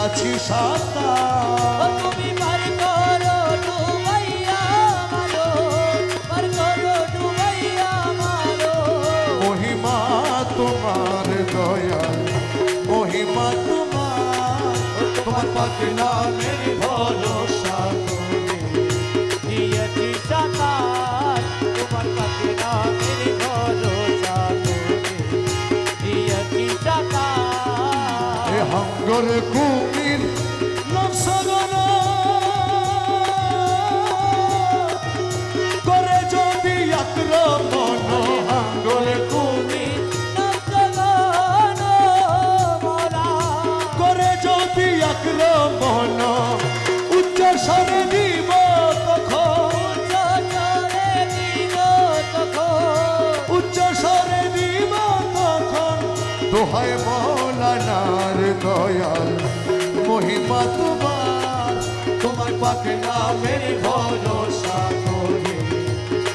দিয়াছি সাঁতার। তুমি পার করো ডুবাইয়া মারো, পার করো ডুবাইয়া মারো। মহিমা তোমার দয়াল, মহিমা তোমার, তোমার পাক নামের ভরসা করে দিয়েছি সাঁতার, তোমার পাখি নামের ভরসা করে দিয়েছি সাঁতার। এ হাঙ্গর কুমির নফসগণ করে যদি আক্রমণ, হাঙ্গর কুমির করে যদি আক্রমণ, উচ্চ স্বরে দিব তখন, উচ্চ স্বরে দিব তখন। দোহায় মৌলানার দয়াল, মহিমা তোমার, তোমার পাক নামের ভরসা করে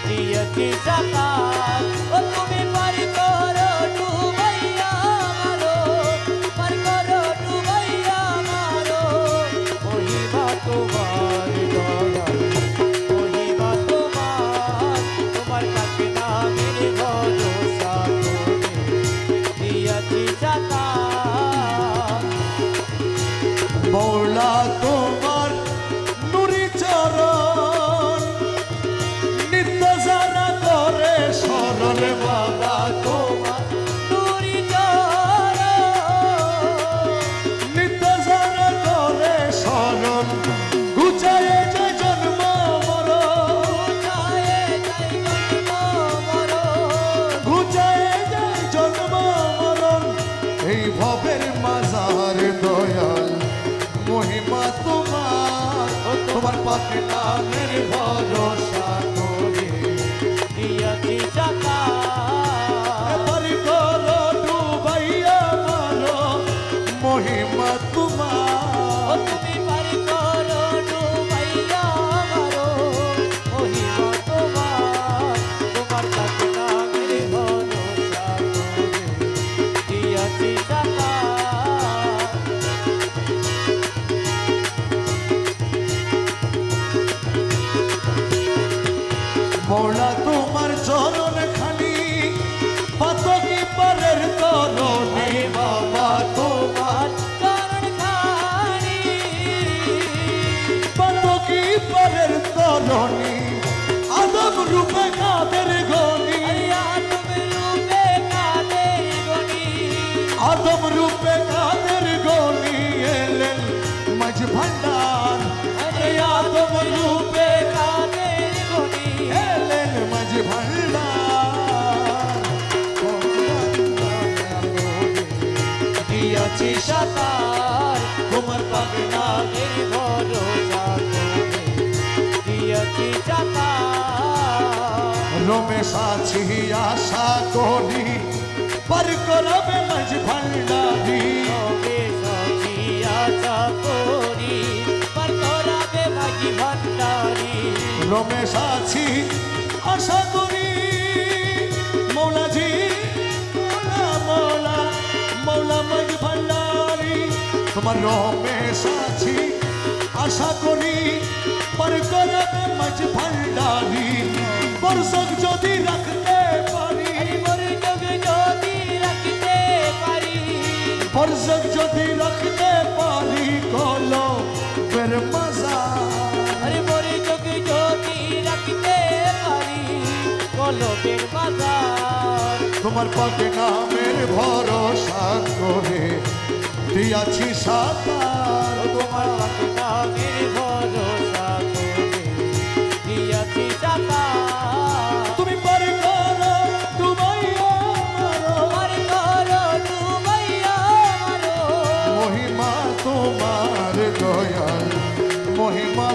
দিয়েছি সাঁতার। ও তুমি পার করো ডুবাইয়া মারো, পার করো ডুবাইয়া মারো। মহিমা তোমার দয়াল, মহিমা তোমার, তোমার পাখি নামের ভরসা করে দিয়েছি সাঁতার। মৌলা তোমার নুরি চরণ নিত্য যারা করে স্মরণ, মৌলা তোমার নুরি চরণ নিত্য যারা করে স্মরণ, ঘুচায় যে জন্ম মরণ, ঘুচায় যে জন্ম মরণ, এই ভবের মাজার দয়াল, মহিমা তোমার, তোমার পাক নামের ভরসা করে দিয়েছি সাঁতার। এবার করো ডুবাইয়া মারো, মহিমা ও তোমার, তুমি পার করো ডুবাইয়া মারো। মহিমা তোমার, তোমার পাখি নামের ভরসা করে দিয়েছি সাঁতার। মৌলা তোমার চরণ খানি পাতকি পারের তরণী, বাবা তোমার চরণ খানি পাতকি পারের তরণী, আদম রূপে কাদের গণি, আদম রূপে কাদের গনি, আদম রূপে কাদের গণি এলেন মাঝ ভান্ডার, আরে আদম রূপে কাদের গনি, এলেন মাঝ ভান্ডার। দিয়েছি সাঁতার, তোমার পাক নামের ভরসা করে দিয়েছি সাঁতার। রমেশ আছি আশা করি পার করাবে মাঝ ভান্ডারি, তবে সখী আশা করি পার করাবে মাঝি ভান্ডারি। রমেশ আছি আশা করি মৌলাজি, মৌলা মৌলা মৌলা মাঝ ভান্ডারি, তোমার রমেশ আছি আশা করি পার করাবে মাঝ ভান্ডারি। বর্ষক যদি রাখতে পারি, বর্ষক যদি রাখতে পারি, বর্ষক যদি রাখতে পারি, কলো বের মজা, আরে বর্ষক যদি রাখতে পারি, কলবের বাজার। তোমার পাক নামের ভরসা করে দিয়াছি সাঁতার। তোমার পাক নামের ভরসা করে দিয়েছি সাঁতার। তুমি পার করো ডুবাইয়া মারো, পার করো ডুবাইয়া মারো। মহিমা তোমার দয়াল, মহিমা